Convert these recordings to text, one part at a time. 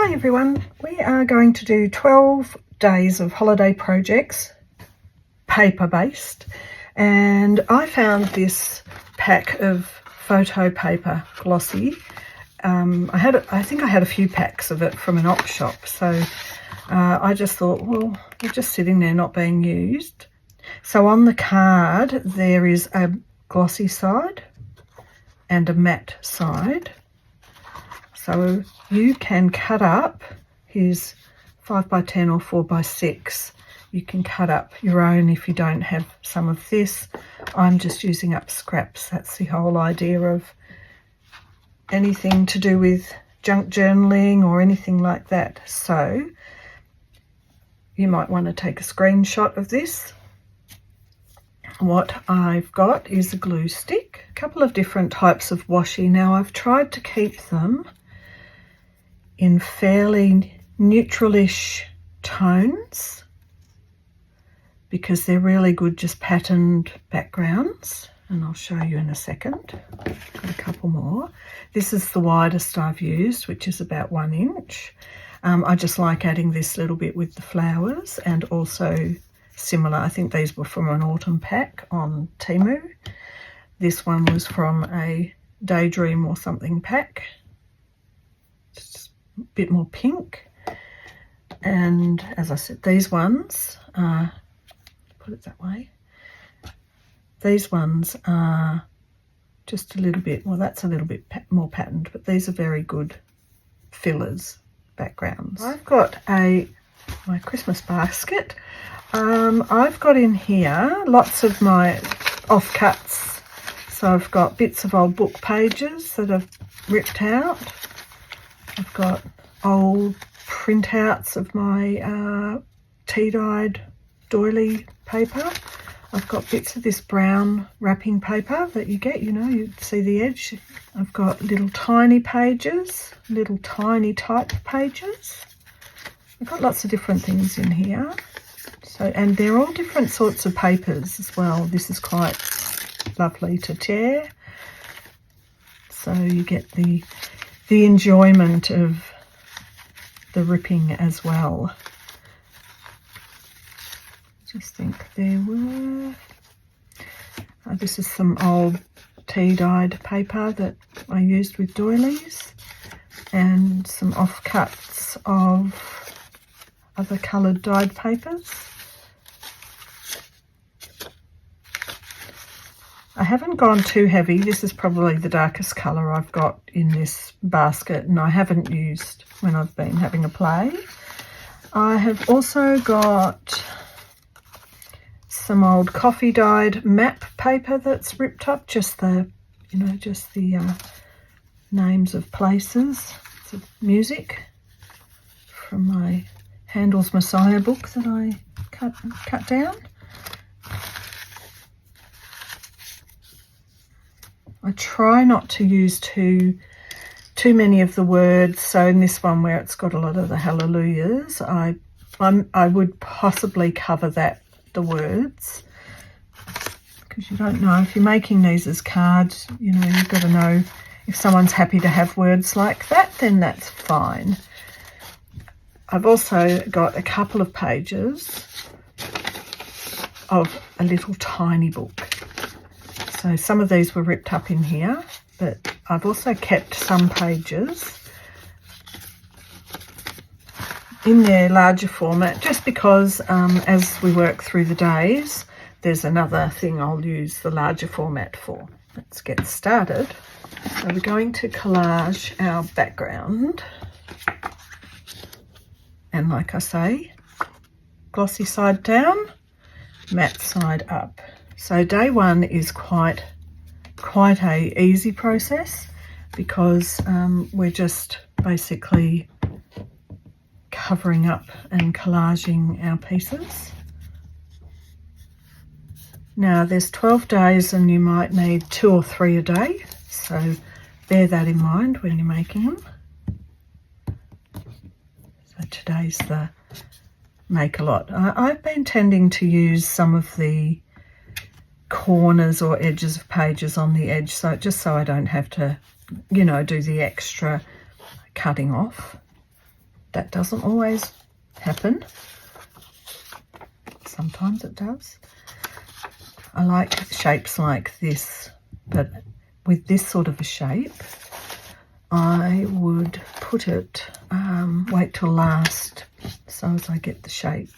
Hi everyone, we are going to do 12 days of holiday projects, paper based, and I found this pack of photo paper glossy. I think I had a few packs of it from an op shop, so I just thought, well, they're just sitting there not being used. So on the card there is a glossy side and a matte side. So you can cut up his 5x10 or 4x6. You can cut up your own if you don't have some of this. I'm just using up scraps. That's the whole idea of anything to do with junk journaling or anything like that. So you might want to take a screenshot of this. What I've got is a glue stick, a couple of different types of washi. Now I've tried to keep them in fairly neutralish tones because they're really good just patterned backgrounds, and I'll show you in a second. Got a couple more. This is the widest I've used, which is about 1 inch. I just like adding this little bit with the flowers, and also similar, I think these were from an autumn pack on Temu. This one was from a Daydream or something pack. Bit more pink, and as I said, these ones are, put it that way, these ones are just a little bit, well, that's a little bit more patterned, but these are very good fillers backgrounds. I've got my Christmas basket. I've got in here lots of my offcuts, so I've got bits of old book pages that I've ripped out. I've got old printouts of my tea-dyed doily paper. I've got bits of this brown wrapping paper that you get, you know, you see the edge. I've got little tiny pages, little tiny type pages. I've got lots of different things in here. So, and they're all different sorts of papers as well. This is quite lovely to tear. So you get the enjoyment of the ripping as well. I just think there were, this is some old tea-dyed paper that I used with doilies, and some offcuts of other coloured dyed papers. I haven't gone too heavy. This is probably the darkest colour I've got in this basket, and I haven't used when I've been having a play. I have also got some old coffee dyed map paper that's ripped up, just the, you know, just the names of places. It's music from my Handel's Messiah book that I cut down. I try not to use too many of the words. So in this one where it's got a lot of the hallelujahs, I would possibly cover the words, because you don't know if you're making these as cards. You know, you've got to know if someone's happy to have words like that, then that's fine. I've also got a couple of pages of a little tiny book. So some of these were ripped up in here, but I've also kept some pages in their larger format, just because as we work through the days, there's another thing I'll use the larger format for. Let's get started. So we're going to collage our background. And like I say, glossy side down, matte side up. So day one is quite a easy process, because we're just basically covering up and collaging our pieces. Now there's 12 days and you might need 2 or 3 a day, so bear that in mind when you're making them. So today's the make a lot. I've been tending to use some of the corners or edges of pages on the edge, so just so I don't have to, you know, do the extra cutting off. That doesn't always happen. Sometimes it does. I like shapes like this, but with this sort of a shape, I would put it, wait till last, so as I get the shape.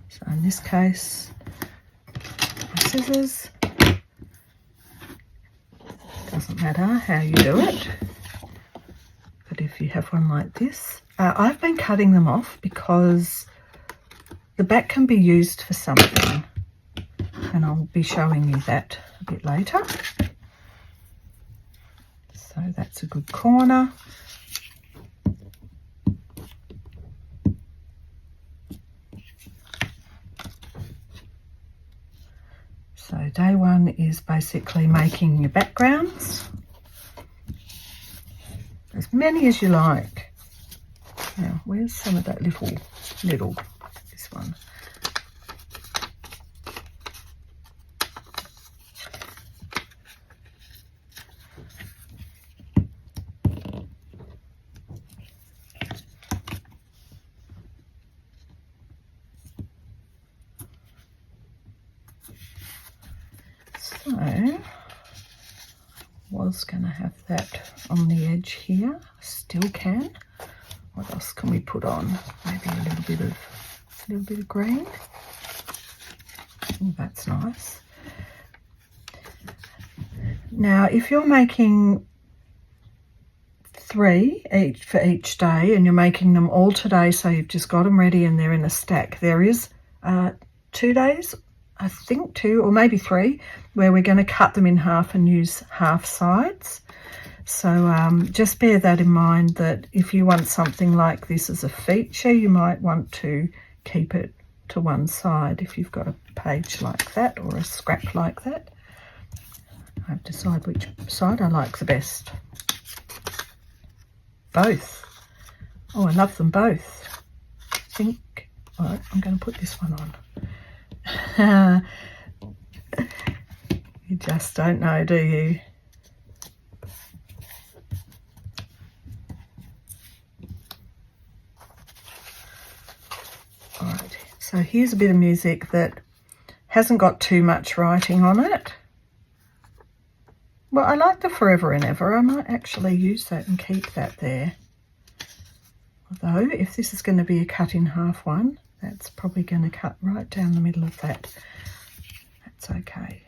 So in this case, scissors. Doesn't matter how you do it, but if you have one like this, I've been cutting them off because the back can be used for something, and I'll be showing you that a bit later. So that's a good corner. So day one is basically making your backgrounds, as many as you like. Now, where's some of that little, this one? So, was going to have that on the edge here, still can. What else can we put on? Maybe a little bit of green. Oh, that's nice. Now, if you're making 3 each for each day, and you're making them all today, so you've just got them ready and they're in a stack, there is 2 days, I think 2 or maybe 3, where we're going to cut them in half and use half sides. So just bear that in mind, that if you want something like this as a feature, you might want to keep it to one side if you've got a page like that or a scrap like that. I have to decide which side I like the best. Both. Oh, I love them both. I think, all right, I'm going to put this one on. You just don't know, do you? All right, so here's a bit of music that hasn't got too much writing on it. Well, I like the Forever and Ever. I might actually use that and keep that there. Although, if this is going to be a cut in half one, that's probably going to cut right down the middle of that. That's okay.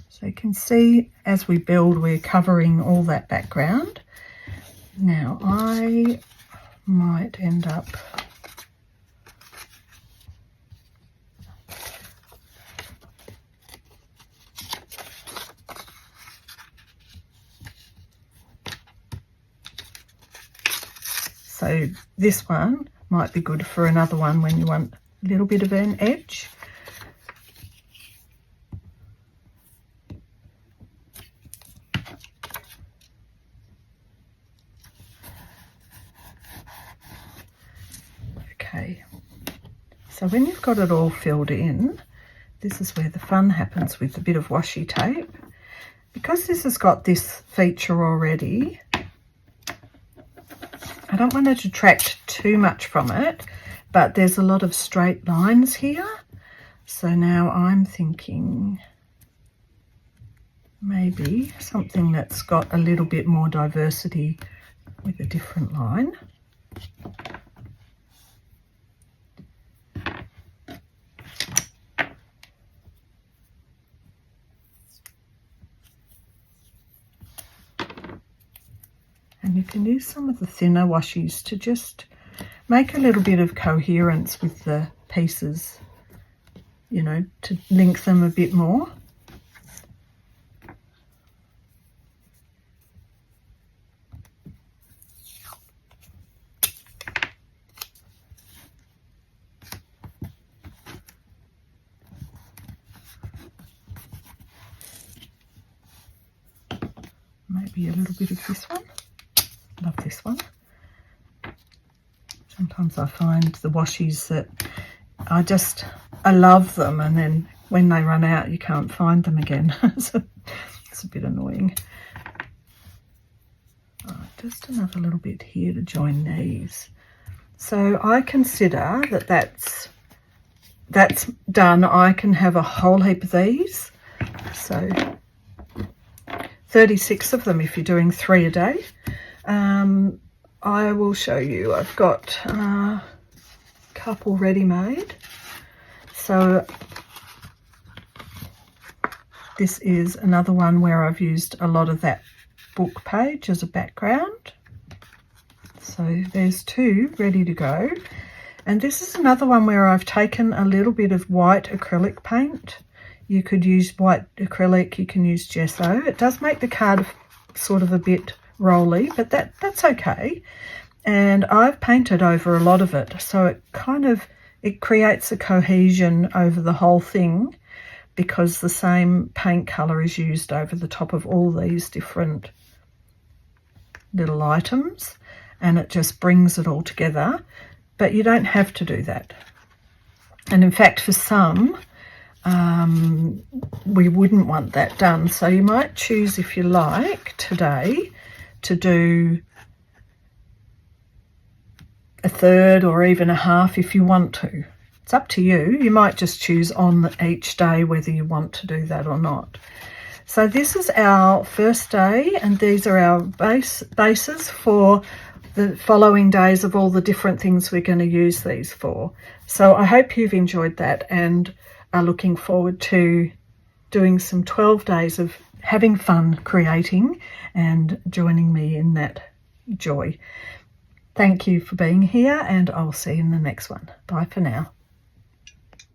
So you can see as we build, we're covering all that background. Now, I might end up so this one might be good for another one when you want a little bit of an edge. Okay, so when you've got it all filled in, this is where the fun happens with a bit of washi tape. Because this has got this feature already, I don't want to detract too much from it, but there's a lot of straight lines here. So now I'm thinking maybe something that's got a little bit more diversity with a different line. And you can use some of the thinner washies to just make a little bit of coherence with the pieces, you know, to link them a bit more. Maybe a little bit of this one. Love this one. Sometimes I find the washies that I love them, and then when they run out you can't find them again. So it's a bit annoying. Just another little bit here to join these. So I consider that that's done. I can have a whole heap of these. So 36 of them if you're doing 3 a day. I will show you. I've got a couple ready-made. So this is another one where I've used a lot of that book page as a background. So there's 2 ready to go. And this is another one where I've taken a little bit of white acrylic paint. You could use white acrylic, you can use gesso. It does make the card sort of a bit rolly, but that's okay. And I've painted over a lot of it, so it creates a cohesion over the whole thing, because the same paint colour is used over the top of all these different little items, and it just brings it all together. But you don't have to do that. And in fact, for some, we wouldn't want that done. So you might choose, if you like, today to do a third or even a half if you want to. It's up to you. You might just choose on each day whether you want to do that or not. So this is our first day, and these are our bases for the following days of all the different things we're going to use these for. So I hope you've enjoyed that and are looking forward to doing some 12 days of having fun creating and joining me in that joy. Thank you for being here, and I'll see you in the next one. Bye for now.